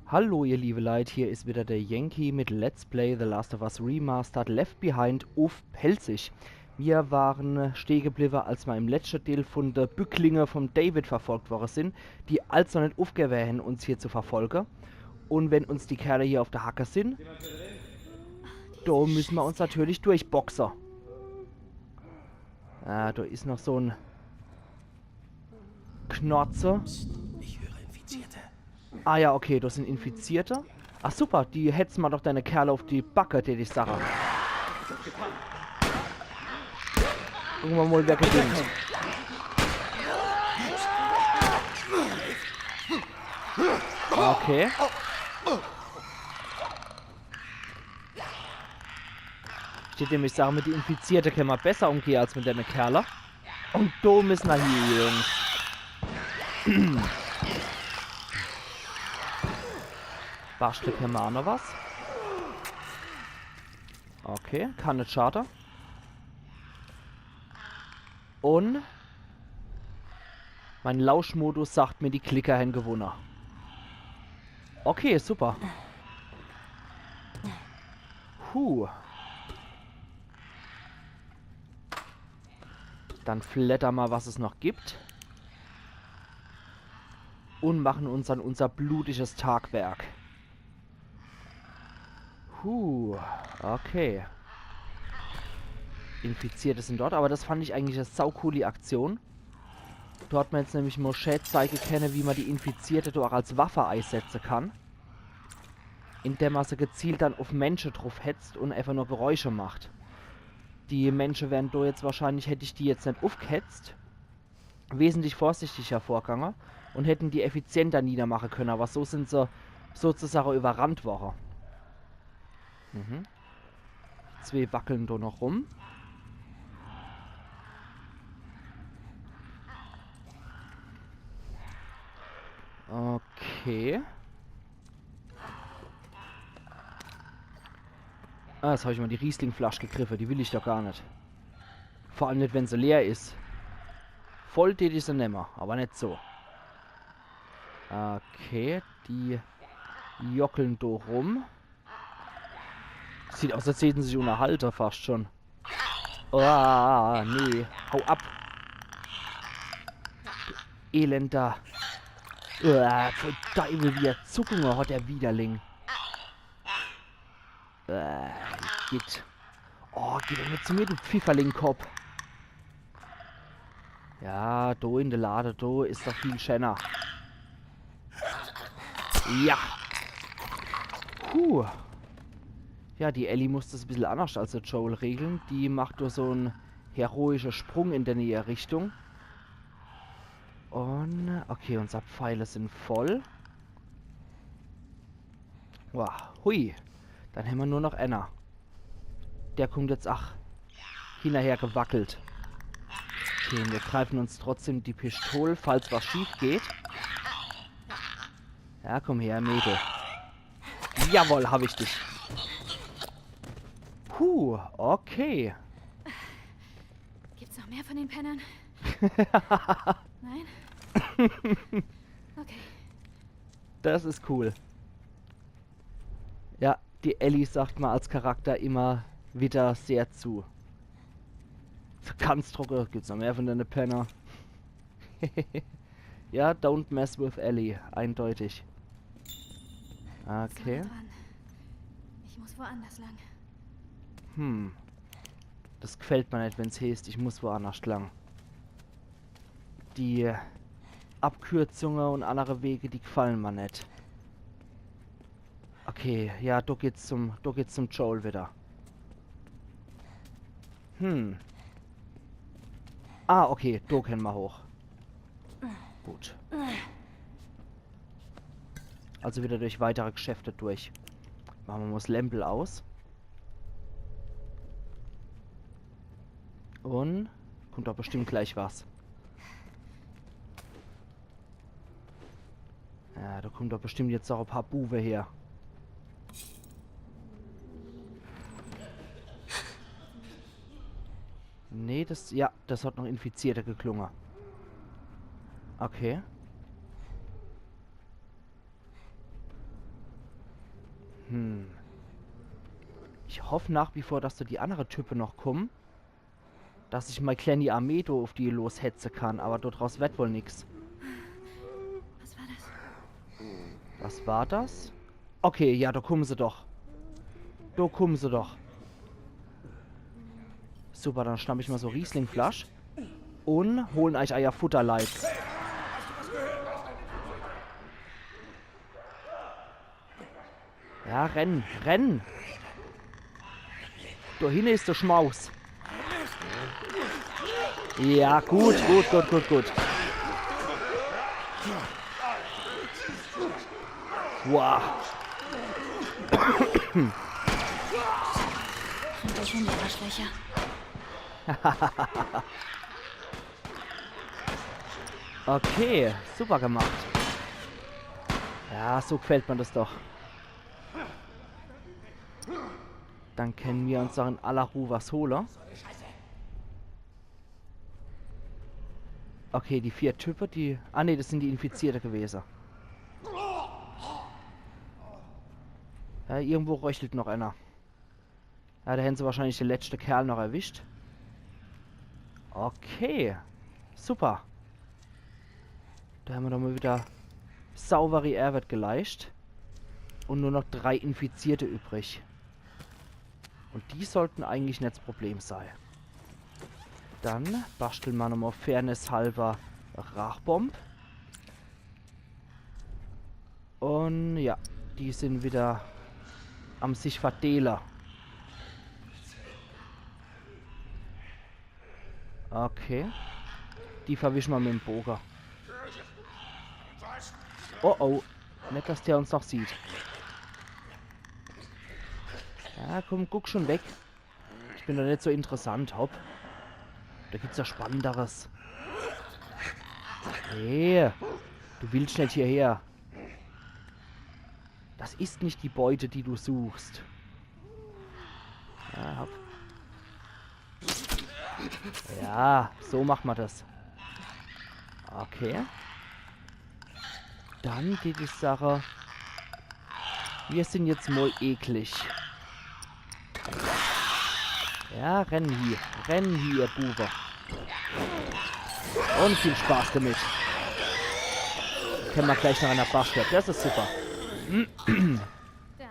Hallo ihr liebe Leute, hier ist wieder der Yankee mit Let's Play The Last of Us Remastered Left Behind auf Pelzig. Wir waren stehen geblieben, als wir im letzten Teil von der Bücklinge vom David verfolgt worden sind, die also nicht aufgewählen, uns hier zu verfolgen. Und wenn uns die Kerle hier auf der Hacke sind, da müssen wir uns natürlich durchboxen. Da ist noch so ein Knorze. Ich höre Infizierte. Ah ja, okay, das sind Infizierte. Ach super, die hetzen mal doch deine Kerle auf die Backe, die ich sage. Irgendwann mal wer gewinnt. Okay. Steht nämlich sagen, mit die Infizierte können wir besser umgehen als mit den Kerle. Und da müssen wir hier, Jungs. Barstück haben wir auch noch was. Okay, kann nicht schaden. Und mein Lauschmodus sagt mir, die Klicker haben gewonnen. Okay, super. Dann flatter mal, was es noch gibt. Und machen uns an unser blutiges Tagwerk. Okay. Infizierte sind dort, aber das fand ich eigentlich eine saucoole Aktion. Dort hat man jetzt nämlich Moshe zeigen können, wie man die Infizierte doch auch als Waffe einsetzen kann. Indem man sie gezielt dann auf Menschen drauf hetzt und einfach nur Geräusche macht. Die Menschen wären da jetzt wahrscheinlich, hätte ich die jetzt nicht aufgehetzt, wesentlich vorsichtiger vorgegangen und hätten die effizienter niedermachen können, aber so sind sie sozusagen überrannt worden. Zwei wackeln da noch rum. Okay. Ah, jetzt habe ich mal die Riesling-Flasche gegriffen. Die will ich doch gar nicht. Vor allem nicht, wenn sie leer ist. Voll tät ich sie nimmer, aber nicht so. Okay, die jockeln da rum. Sieht aus, als hätten sie sich unterhalten fast schon. Oh, nee. Hau ab. Du elender. Für Teufel, wie er Zuckungen hat, der Widerling. Geht. Oh, geh doch nicht zu mir, du Pfifferling-Kopf. Ja, da in der Lade, da ist doch viel schöner. Ja. Ja, die Ellie muss das ein bisschen anders als der Joel regeln. Die macht nur so einen heroischen Sprung in der nähe Richtung. Und, okay, unsere Pfeile sind voll. Wow, hui. Dann haben wir nur noch einer. Der kommt jetzt, hinterher gewackelt. Okay, wir greifen uns trotzdem die Pistole, falls was schief geht. Ja, komm her, Mädel. Jawohl, habe ich dich. Okay. Gibt's noch mehr von den Pennern? Nein? Okay. Das ist cool. Ja, die Ellie sagt mal als Charakter immer wieder sehr zu. Ganz trocken. Gibt's noch mehr von den Penner? Ja, don't mess with Ellie. Eindeutig. Okay. So dran. Ich muss woanders lang. Das gefällt mir nicht, wenn es heißt, ich muss woanders lang. Die Abkürzungen und andere Wege, die gefallen mir nicht. Okay, ja, da geht's zum Joel wieder. Ah, okay, da können wir hoch. Gut. Also wieder durch weitere Geschäfte durch. Machen wir mal das Lämpel aus. Und kommt doch bestimmt gleich was. Ja, da kommt doch bestimmt jetzt auch ein paar Buwe her. Nee, das hat noch Infizierte geklungen. Okay. Ich hoffe nach wie vor, dass da die andere Typen noch kommen. Dass ich mal kleine Armee da auf die loshetzen kann, aber dort raus wird wohl nix. Was war das? Was war das? Okay, ja, da kommen sie doch. Da kommen sie doch. Super, dann schnapp ich mal so Rieslingflasch. Und holen euch euer Futterleits. Ja, rennen, rennen. Da hinten ist der Schmaus. Ja, gut, gut, gut, gut, gut. Wow. Und der Hund war schwächer. Okay, super gemacht. Ja, so gefällt mir das doch. Dann können wir uns doch in aller Ruhe was holen. Okay, die 4 Typen, die... Ah ne, das sind die Infizierte gewesen. Ja, irgendwo röchelt noch einer. Ja, da hätten sie wahrscheinlich den letzten Kerl noch erwischt. Okay. Super. Da haben wir doch mal wieder saubere Arbeit geleistet. Und nur noch 3 Infizierte übrig. Und die sollten eigentlich nicht das Problem sein. Dann basteln wir nochmal fairnesshalber Rachbomb. Und ja, die sind wieder am sich verdelen. Okay. Die verwischen wir mit dem Bogen. Oh oh. Nicht, dass der uns noch sieht. Ja, komm, guck schon weg. Ich bin doch nicht so interessant, hopp. Da gibt's ja Spannenderes. Hey, du willst nicht hierher. Das ist nicht die Beute, die du suchst. Ja, hopp. Ja, so macht man das. Okay. Dann geht die Sache. Wir sind jetzt mal eklig. Ja, renn hier, Bube. Und viel Spaß damit. Können wir gleich noch einer Bastel. Das ist super. Da.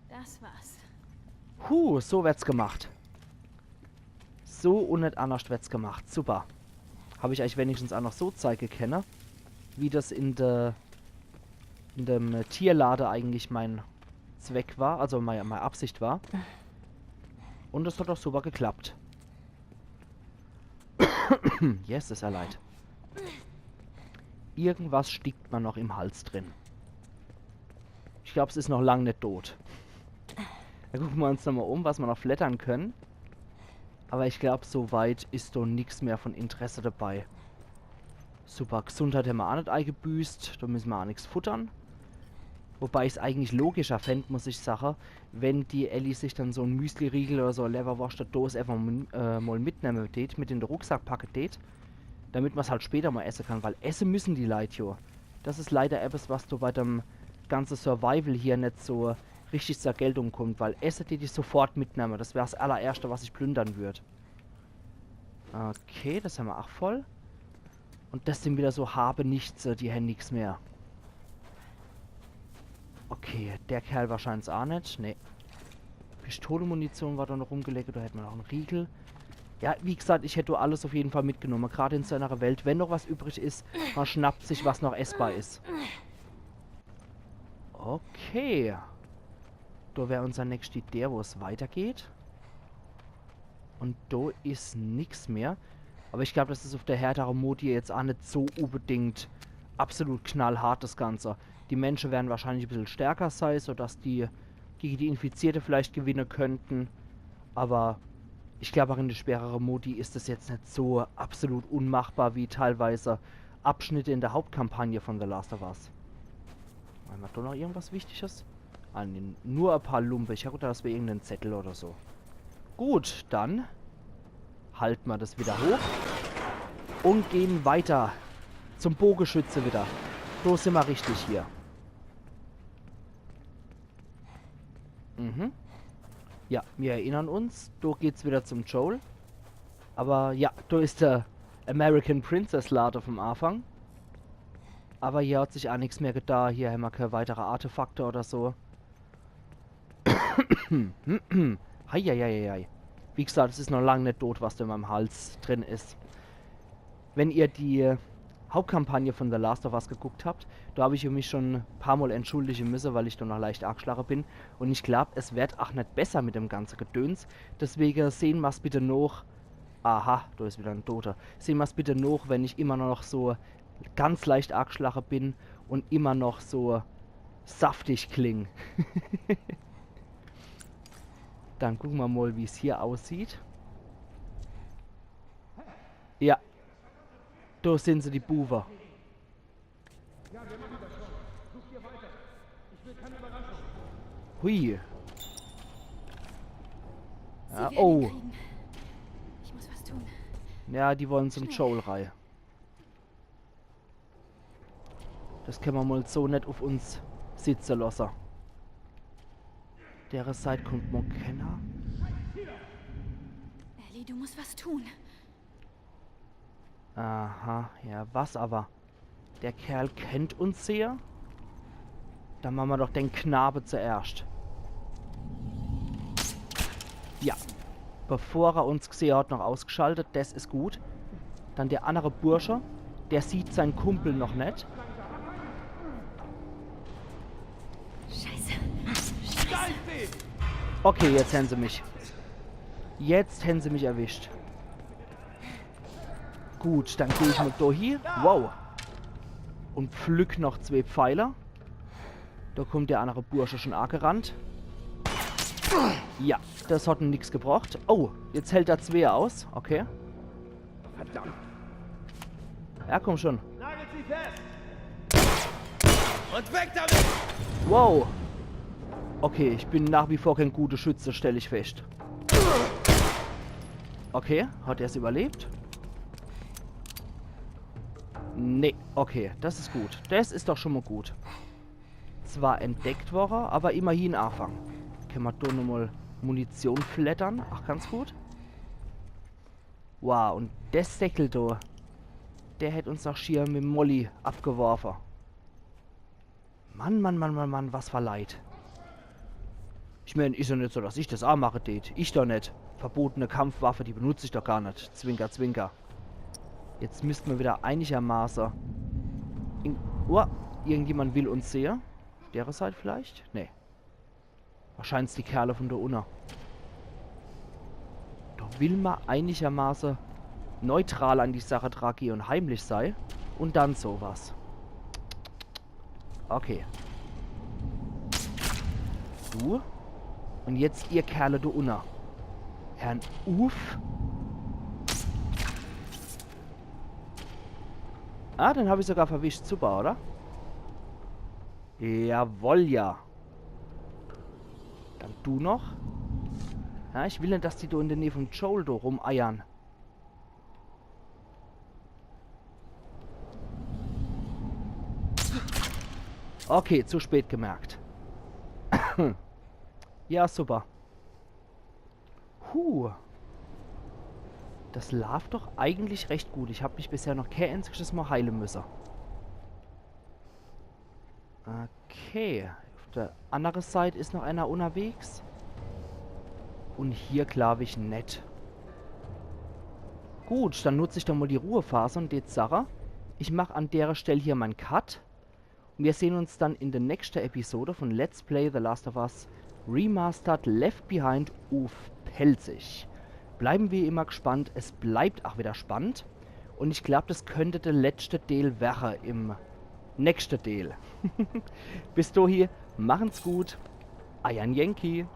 Das war's. So wird's gemacht. So und nicht anders wird's gemacht. Super. Habe ich euch wenigstens auch noch so zeige kenne, wie das in dem Tierlade eigentlich mein Zweck war, also meine Absicht war. Und das hat doch super geklappt. Yes, ist ja leid. Irgendwas stickt man noch im Hals drin. Ich glaube, es ist noch lange nicht tot. Da gucken wir uns nochmal um, was wir noch flattern können. Aber ich glaube, soweit ist doch nichts mehr von Interesse dabei. Super, Gesundheit haben wir auch nicht eingebüßt. Da müssen wir auch nichts futtern. Wobei ich es eigentlich logischer fände, muss ich sagen, wenn die Ellie sich dann so ein Müsli-Riegel oder so eine Leberwurst-Dose einfach mal mitnehmen tät, mit in den Rucksack packen tät, damit man es halt später mal essen kann, weil essen müssen die Leute jo. Das ist leider etwas, was du bei dem ganzen Survival hier nicht so richtig zur Geltung kommt, weil essen die sofort mitnehmen. Das wäre das allererste, was ich plündern würde. Okay, das haben wir auch voll. Und das sind wieder so habe nichts, die haben nichts mehr. Okay, der Kerl wahrscheinlich auch nicht. Nee. Pistolenmunition war da noch rumgelegt, da hätten wir noch einen Riegel. Ja, wie gesagt, ich hätte alles auf jeden Fall mitgenommen. Gerade in so einer Welt, wenn noch was übrig ist, man schnappt sich, was noch essbar ist. Okay. Da wäre unser nächste Idee, wo es weitergeht. Und da ist nichts mehr. Aber ich glaube, das ist auf der härteren Modi jetzt auch nicht so unbedingt absolut knallhart, das Ganze. Die Menschen werden wahrscheinlich ein bisschen stärker sein, sodass die gegen die Infizierte vielleicht gewinnen könnten. Aber ich glaube auch in der schwereren Modi ist das jetzt nicht so absolut unmachbar wie teilweise Abschnitte in der Hauptkampagne von The Last of Us. Haben wir da noch irgendwas Wichtiges? Ah, nee, nur ein paar Lumpe. Ich habe gedacht, das wäre irgendein Zettel oder so. Gut, dann halten wir das wieder hoch und gehen weiter zum Bogenschütze wieder. So sind wir richtig hier. Mhm. Ja, wir erinnern uns. Da geht's wieder zum Joel. Aber ja, da ist der American Princess Lader vom Anfang. Aber hier hat sich auch nichts mehr getan. Hier haben wir keine weitere Artefakte oder so. Heieieiei. Wie gesagt, es ist noch lange nicht tot, was da in meinem Hals drin ist. Wenn ihr die Hauptkampagne von The Last of Us geguckt habt, da habe ich mich schon ein paar Mal entschuldigen müssen, weil ich da noch leicht angeschlagen bin. Und ich glaube, es wird auch nicht besser mit dem ganzen Gedöns. Deswegen sehen wir es bitte noch. Aha, da ist wieder ein Toter. Sehen wir es bitte noch, wenn ich immer noch so ganz leicht angeschlagen bin und immer noch so saftig klinge. Dann gucken wir mal, wie es hier aussieht. Ja. Da sind sie, die Buwer. Hui. Ja, oh. Ich muss was tun. Ja, die wollen zum Joel-Reihe. Das können wir mal so nicht auf uns sitzen lassen. Der Seite kommt McKenna. Ellie, du musst was tun. Aha, ja, was aber? Der Kerl kennt uns sehr? Dann machen wir doch den Knabe zuerst. Ja. Bevor er uns gesehen hat, noch ausgeschaltet. Das ist gut. Dann der andere Bursche. Der sieht seinen Kumpel noch nicht. Scheiße. Scheiße. Okay, jetzt haben sie mich. Jetzt haben sie mich erwischt. Gut, dann gehe ich mal da hier. Wow. Und pflück noch 2 Pfeiler. Da kommt der andere Bursche schon angerannt. Ja, das hat nichts gebracht. Oh, jetzt hält er 2 aus. Okay. Verdammt. Ja, komm schon. Nagelt sie fest. Und weg damit. Wow. Okay, ich bin nach wie vor kein guter Schütze, stelle ich fest. Okay, hat er es überlebt? Nee, okay, das ist gut. Das ist doch schon mal gut. Zwar entdeckt worden, aber immerhin Anfang. Können wir da nochmal Munition flattern? Ach, ganz gut. Wow, und der Säckel da, der hätte uns doch schier mit Molly abgeworfen. Mann, Mann, Mann, Mann, Mann, was für Leid. Ich meine, ist ja nicht so, dass ich das auch mache, tät. Ich doch nicht. Verbotene Kampfwaffe, die benutze ich doch gar nicht. Zwinker, zwinker. Jetzt müssten wir wieder einigermaßen... Oh, irgendjemand will uns sehen. Der Seite vielleicht? Nee. Wahrscheinlich die Kerle von der Unna. Da will man einigermaßen neutral an die Sache tragehen und heimlich sei. Und dann sowas. Okay. Du. Und jetzt ihr Kerle da Unna. Herrn Uff. Ah, den habe ich sogar verwischt. Super, oder? Jawohl, ja. Dann du noch. Ja, ich will nicht, dass die da in der Nähe von Joel da rumeiern. Okay, zu spät gemerkt. Ja, super. Das lief doch eigentlich recht gut. Ich habe mich bisher noch kein einziges Mal heilen müssen. Okay. Auf der anderen Seite ist noch einer unterwegs. Und hier glaube ich nicht. Gut, dann nutze ich doch mal die Ruhephase und die Sache. Ich mache an der Stelle hier meinen Cut. Und wir sehen uns dann in der nächsten Episode von Let's Play The Last of Us Remastered Left Behind auf Pelzig. Bleiben wir immer gespannt. Es bleibt auch wieder spannend. Und ich glaube, das könnte der letzte Teil werden im nächsten Teil. Bis dahin, machen's gut. Ayan Yankee.